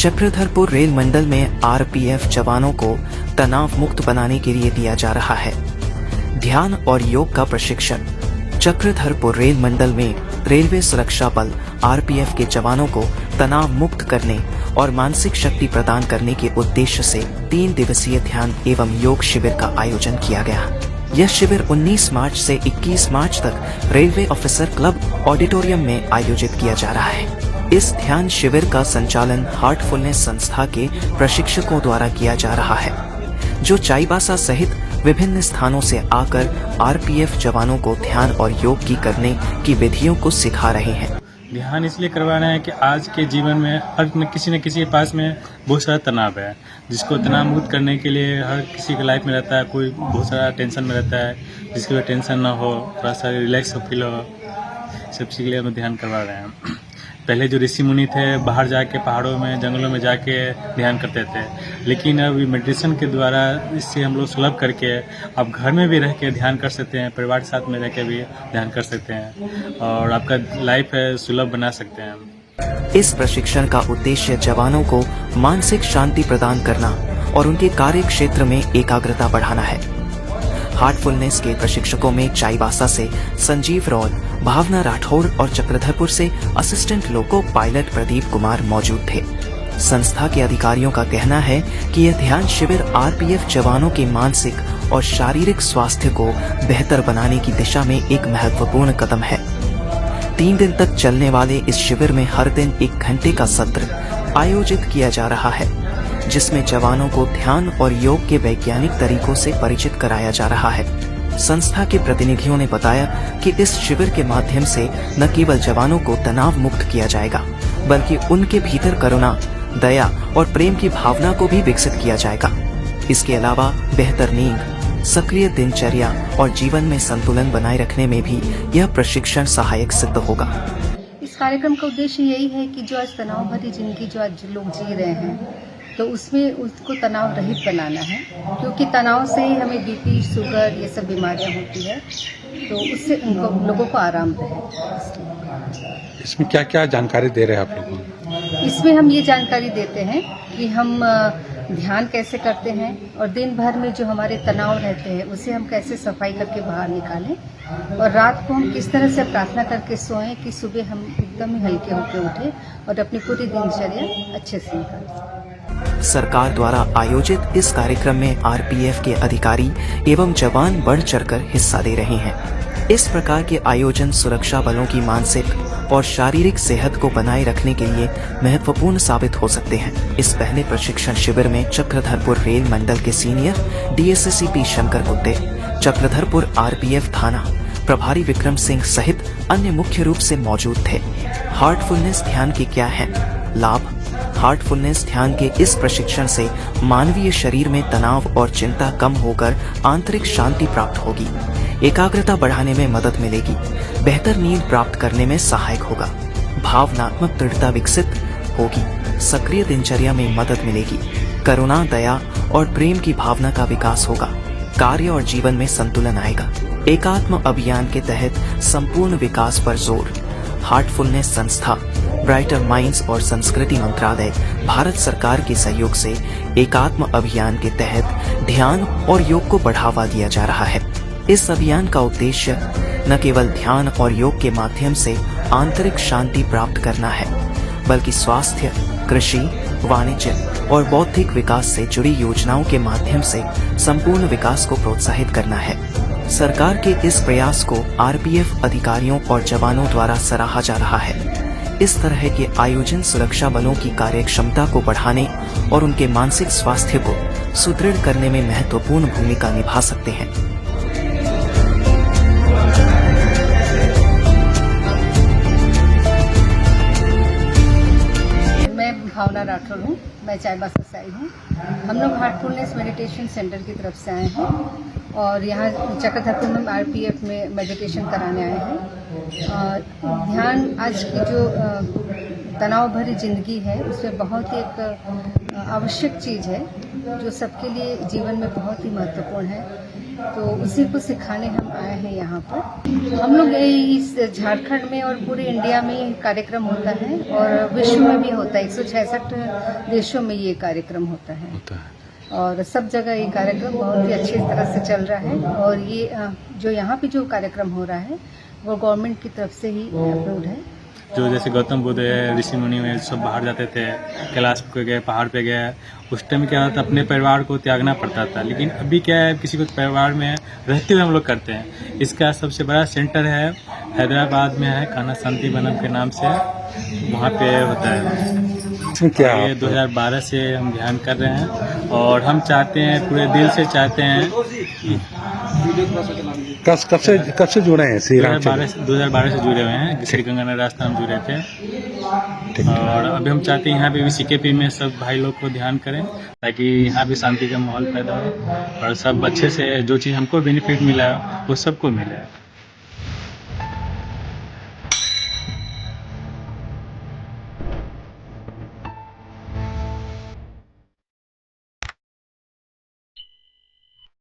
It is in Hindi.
चक्रधरपुर रेल मंडल में आरपीएफ जवानों को तनाव मुक्त बनाने के लिए दिया जा रहा है ध्यान और योग का प्रशिक्षण। चक्रधरपुर रेल मंडल में रेलवे सुरक्षा बल आरपीएफ के जवानों को तनाव मुक्त करने और मानसिक शक्ति प्रदान करने के उद्देश्य से 3 दिवसीय ध्यान एवं योग शिविर का आयोजन किया गया। यह शिविर 19 मार्च से 21 मार्च तक रेलवे ऑफिसर क्लब ऑडिटोरियम में आयोजित किया जा रहा है। इस ध्यान शिविर का संचालन हार्टफुलनेस संस्था के प्रशिक्षकों द्वारा किया जा रहा है, जो चाईबासा सहित विभिन्न स्थानों से आकर आरपीएफ जवानों को ध्यान और योग की करने की विधियों को सिखा रहे हैं। ध्यान इसलिए करवाना है कि आज के जीवन में हर किसी न किसी के पास में बहुत सारा तनाव है, जिसको तनाव मुक्त करने के लिए हर किसी के लाइफ में रहता है। कोई बहुत सारा टेंशन में रहता है, जिसकी वजह टेंशन ना हो, थोड़ा सा रिलैक्स फील हो, सब चीज़ के लिए हम ध्यान करवा रहे हैं। पहले जो ऋषि मुनि थे बाहर जाके पहाड़ों में जंगलों में जाके ध्यान करते थे, लेकिन अब मेडिटेशन के द्वारा इससे हम लोग सुलभ करके अब घर में भी रह के ध्यान कर सकते हैं, परिवार के साथ में रह के भी ध्यान कर सकते हैं और आपका लाइफ है सुलभ बना सकते हैं। इस प्रशिक्षण का उद्देश्य जवानों को मानसिक शांति प्रदान करना और उनके कार्य क्षेत्र में एकाग्रता बढ़ाना है। हार्टफुलनेस के प्रशिक्षकों में चाईबासा से संजीव रॉय, भावना राठौर और चक्रधरपुर से assistant loco pilot Pradeep Kumar मौजूद थे। संस्था के अधिकारियों का कहना है कि यह ध्यान शिविर आरपीएफ जवानों के मानसिक और शारीरिक स्वास्थ्य को बेहतर बनाने की दिशा में एक महत्वपूर्ण कदम है। 3 दिन तक चलने वाले इस शिविर में हर दिन 1 घंटे का सत्र आयोजित किया जा रहा है, जिसमें जवानों को ध्यान और योग के वैज्ञानिक तरीकों से परिचित कराया जा रहा है। संस्था के प्रतिनिधियों ने बताया कि इस शिविर के माध्यम से न केवल जवानों को तनाव मुक्त किया जाएगा, बल्कि उनके भीतर करुणा, दया और प्रेम की भावना को भी विकसित किया जाएगा। इसके अलावा बेहतर नींद, सक्रिय दिनचर्या और जीवन में संतुलन बनाए रखने में भी यह प्रशिक्षण सहायक सिद्ध होगा। इस कार्यक्रम का उद्देश्य यही है कि जो आज तनाव भरी जिंदगी जो आज लोग जी रहे हैं, तो उसमें उसको तनाव रहित बनाना है, क्योंकि तनाव से ही हमें बीपी, शुगर ये सब बीमारियां होती है, तो उससे उनको लोगों को आराम रहे। इसमें क्या क्या जानकारी दे रहे हैं आप लोगों को? इसमें हम ये जानकारी देते हैं कि हम ध्यान कैसे करते हैं और दिन भर में जो हमारे तनाव रहते हैं उसे हम कैसे सफाई करके बाहर निकालें, और रात को हम किस तरह से प्रार्थना करके सोएं कि सुबह हम एकदम ही हल्के होकर उठें और अपनी पूरी दिनचर्या अच्छे से निकालें। सरकार द्वारा आयोजित इस कार्यक्रम में आरपीएफ के अधिकारी एवं जवान बढ़ चढ़कर हिस्सा ले रहे हैं। इस प्रकार के आयोजन सुरक्षा बलों की मानसिक और शारीरिक सेहत को बनाए रखने के लिए महत्वपूर्ण साबित हो सकते हैं। इस पहले प्रशिक्षण शिविर में चक्रधरपुर रेल मंडल के senior DSCP Shankar Gutte, Chakradharpur RPF थाना प्रभारी विक्रम सिंह सहित अन्य मुख्य रूप से मौजूद थे। हार्टफुलनेस ध्यान के क्या है लाभ? हार्टफुलनेस ध्यान के इस प्रशिक्षण से मानवीय शरीर में तनाव और चिंता कम होकर आंतरिक शांति प्राप्त होगी, एकाग्रता बढ़ाने में मदद मिलेगी, बेहतर नींद प्राप्त करने में सहायक होगा, भावनात्मक दृढ़ता विकसित होगी, सक्रिय दिनचर्या में मदद मिलेगी, करुणा, दया और प्रेम की भावना का विकास होगा, कार्य और जीवन में संतुलन आएगा। एकात्म अभियान के तहत संपूर्ण विकास पर जोर। हार्टफुलनेस संस्था, ब्राइटर माइंड्स और संस्कृति मंत्रालय, भारत सरकार के सहयोग से एकात्म अभियान के तहत ध्यान और योग को बढ़ावा दिया जा रहा है। इस अभियान का उद्देश्य न केवल ध्यान और योग के माध्यम से आंतरिक शांति प्राप्त करना है, बल्कि स्वास्थ्य, कृषि, वाणिज्य और बौद्धिक विकास से जुड़ी योजनाओं के माध्यम से संपूर्ण विकास को प्रोत्साहित करना है। सरकार के इस प्रयास को आरपीएफ अधिकारियों और जवानों द्वारा सराहा जा रहा है। इस तरह के आयोजन सुरक्षा बलों की कार्यक्षमता को बढ़ाने और उनके मानसिक स्वास्थ्य को सुदृढ़ करने में महत्वपूर्ण भूमिका निभा सकते हैं। मैं भावना राठौर हूँ, मैं चाईबासा से आई हूँ। हम लोग हार्टफुलनेस मेडिटेशन सेंटर की तरफ से आए हैं और यहाँ चक्रधरपुर में आरपीएफ में मेडिटेशन कराने आए हैं। ध्यान आज की जो तनाव भरी ज़िंदगी है उसमें बहुत ही एक आवश्यक चीज़ है, जो सबके लिए जीवन में बहुत ही महत्वपूर्ण है। तो उसी को सिखाने हम आए हैं यहाँ पर। हम लोग इस झारखंड में और पूरे इंडिया में ये कार्यक्रम होता है और विश्व में भी होता है। 166 देशों में ये कार्यक्रम होता है और सब जगह ये कार्यक्रम बहुत ही अच्छी तरह से चल रहा है। और ये जो यहाँ पे जो कार्यक्रम हो रहा है वो गवर्नमेंट की तरफ से ही अप्रूव्ड है। जो जैसे गौतम बुद्ध है, ऋषि मुनि में सब बाहर जाते थे, कैलाश पे गए, पहाड़ पे गए, उस टाइम क्या होता था अपने परिवार को त्यागना पड़ता था। लेकिन अभी क्या है, किसी को परिवार में रहते हुए हम लोग करते हैं। इसका सबसे बड़ा सेंटर है हैदराबाद में है, कान्हा शांति वनम के नाम से, वहाँ पे होता है। क्या ये 2012 से हम ध्यान कर रहे हैं और हम चाहते हैं, पूरे दिल से चाहते हैं। कब से जुड़े हैं श्री राम? 2012 से जुड़े हुए हैं, श्री गंगानगर रास्ता हम जुड़े थे। और अभी हम चाहते हैं यहाँ पे भी CKP में सब भाई लोग को ध्यान करें ताकि यहाँ भी शांति का माहौल पैदा हो और सब अच्छे से जो चीज़ हमको बेनिफिट मिला है वो सबको मिले।